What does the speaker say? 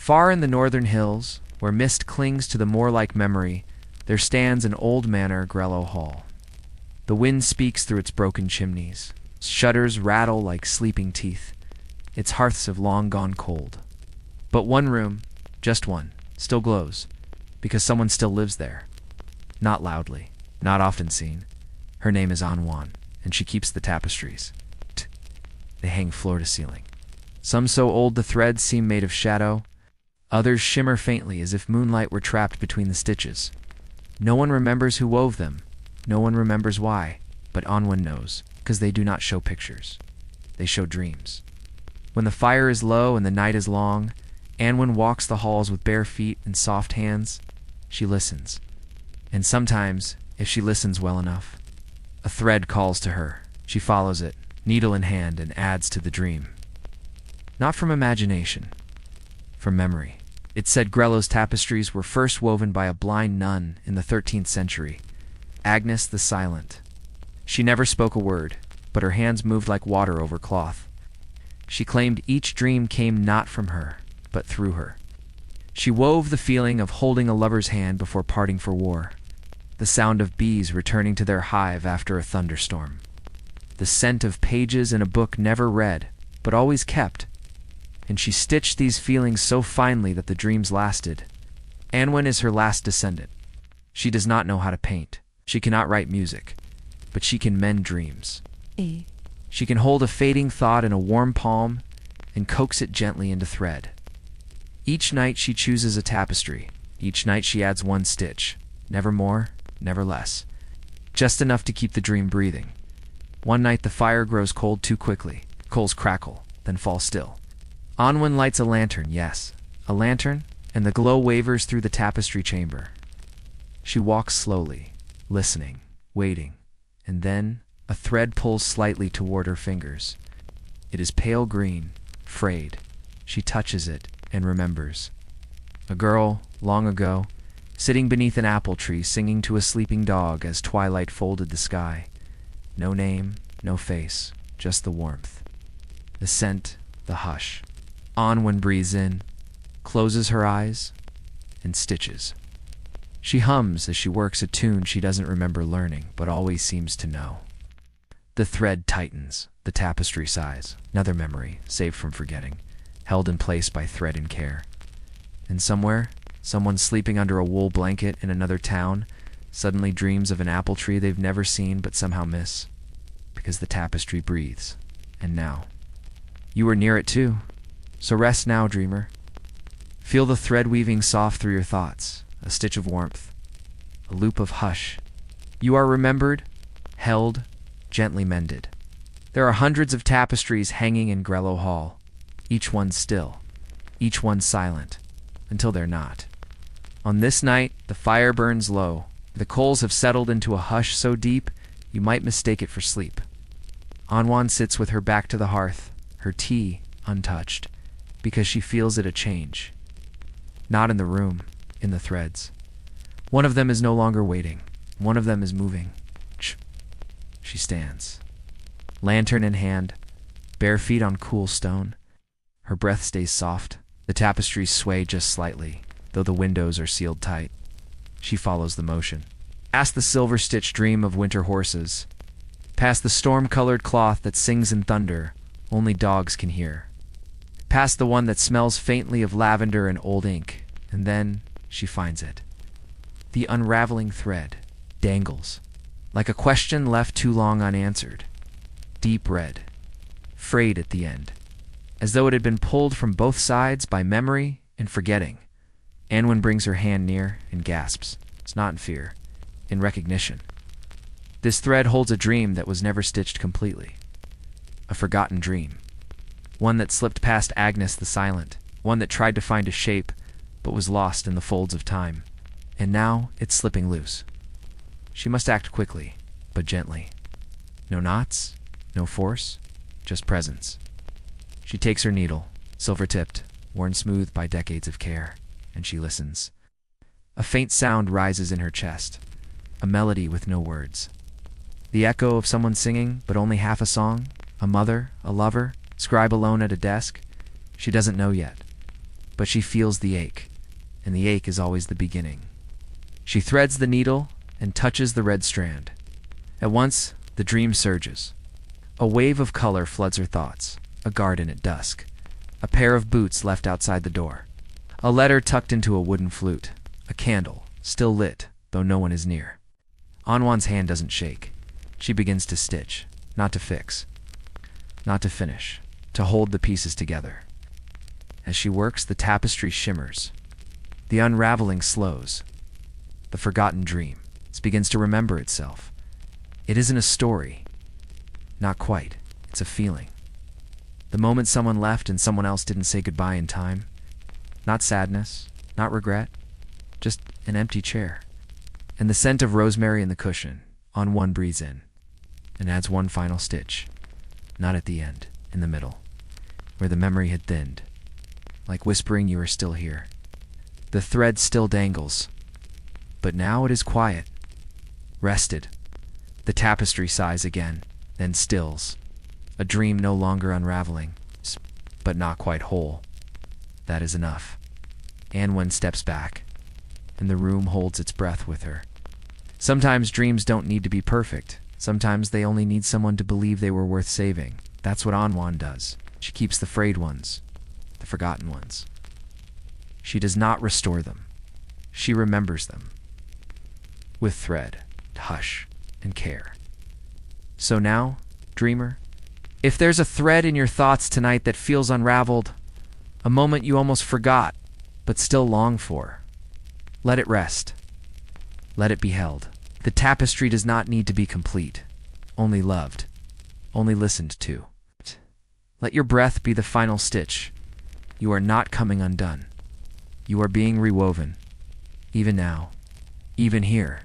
Far in the northern hills, where mist clings to the moor-like memory, there stands an old manor, Grello Hall. The wind speaks through its broken chimneys. Shutters rattle like sleeping teeth. Its hearths have long gone cold. But one room, just one, still glows, because someone still lives there. Not loudly, not often seen. Her name is Anwan, and she keeps the tapestries. They hang floor to ceiling. Some so old the threads seem made of shadow. Others shimmer faintly as if moonlight were trapped between the stitches. No one remembers who wove them. No one remembers why, but Anwan knows, because they do not show pictures. They show dreams. When the fire is low and the night is long, Anwan walks the halls with bare feet and soft hands. She listens. And sometimes, if she listens well enough, a thread calls to her. She follows it, needle in hand, and adds to the dream. Not from imagination, from memory. It said Grello's tapestries were first woven by a blind nun in the 13th century, Agnes the Silent. She never spoke a word, but her hands moved like water over cloth. She claimed each dream came not from her, but through her. She wove the feeling of holding a lover's hand before parting for war, the sound of bees returning to their hive after a thunderstorm, the scent of pages in a book never read, but always kept. And she stitched these feelings so finely that the dreams lasted. Anwan is her last descendant. She does not know how to paint. She cannot write music, but she can mend dreams. She can hold a fading thought in a warm palm and coax it gently into thread. Each night she chooses a tapestry. Each night she adds one stitch. Never more, never less. Just enough to keep the dream breathing. One night the fire grows cold too quickly. Coals crackle, then fall still. Anwan lights a lantern, yes, a lantern, and the glow wavers through the tapestry chamber. She walks slowly, listening, waiting, and then a thread pulls slightly toward her fingers. It is pale green, frayed. She touches it and remembers. A girl, long ago, sitting beneath an apple tree singing to a sleeping dog as twilight folded the sky. No name, no face, just the warmth. The scent, the hush. Anwan breathes in, closes her eyes, and stitches. She hums as she works a tune she doesn't remember learning, but always seems to know. The thread tightens, the tapestry sighs, another memory, saved from forgetting, held in place by thread and care. And somewhere, someone sleeping under a wool blanket in another town suddenly dreams of an apple tree they've never seen but somehow miss, because the tapestry breathes. And now, you are near it too. So rest now, dreamer. Feel the thread weaving soft through your thoughts, a stitch of warmth, a loop of hush. You are remembered, held, gently mended. There are hundreds of tapestries hanging in Grello Hall, each one still, each one silent, until they're not. On this night, the fire burns low. The coals have settled into a hush so deep, you might mistake it for sleep. Anwan sits with her back to the hearth, her tea untouched, because she feels it a change. Not in the room, in the threads. One of them is no longer waiting. One of them is moving. She stands, lantern in hand, bare feet on cool stone. Her breath stays soft. The tapestries sway just slightly, though the windows are sealed tight. She follows the motion. Past the silver-stitched dream of winter horses. Past the storm-colored cloth that sings in thunder, only dogs can hear. Past the one that smells faintly of lavender and old ink, and then she finds it. The unraveling thread dangles, like a question left too long unanswered. Deep red, frayed at the end, as though it had been pulled from both sides by memory and forgetting. Anwan brings her hand near and gasps. It's not in fear, in recognition. This thread holds a dream that was never stitched completely. A forgotten dream. One that slipped past Agnes the Silent. One that tried to find a shape, but was lost in the folds of time. And now it's slipping loose. She must act quickly, but gently. No knots, no force, just presence. She takes her needle, silver-tipped, worn smooth by decades of care, and she listens. A faint sound rises in her chest, a melody with no words. The echo of someone singing, but only half a song, a mother, a lover, scribe alone at a desk. She doesn't know yet. but she feels the ache, and the ache is always the beginning. She threads the needle and touches the red strand. At once, the dream surges. A wave of color floods her thoughts. A garden at dusk. A pair of boots left outside the door. A letter tucked into a wooden flute. A candle, still lit, though no one is near. Anwan's hand doesn't shake. She begins to stitch, not to fix, not to finish, to hold the pieces together. As she works, the tapestry shimmers. The unraveling slows. The forgotten dream begins to remember itself. It isn't a story. Not quite. It's a feeling. The moment someone left and someone else didn't say goodbye in time. Not sadness, not regret, just an empty chair. And the scent of rosemary in the cushion. Anwan breathes in and adds one final stitch. Not at the end, in the middle, where the memory had thinned, like whispering you are still here. The thread still dangles, but now it is quiet, rested. The tapestry sighs again, then stills. A dream no longer unraveling, but not quite whole. That is enough. Anwan steps back, and the room holds its breath with her. Sometimes dreams don't need to be perfect. Sometimes they only need someone to believe they were worth saving. That's what Anwan does. She keeps the frayed ones, the forgotten ones. She does not restore them. She remembers them. With thread, hush, and care. So now, dreamer, if there's a thread in your thoughts tonight that feels unraveled, a moment you almost forgot, but still long for, let it rest. Let it be held. The tapestry does not need to be complete, only loved, only listened to. Let your breath be the final stitch. You are not coming undone. You are being rewoven, even now, even here.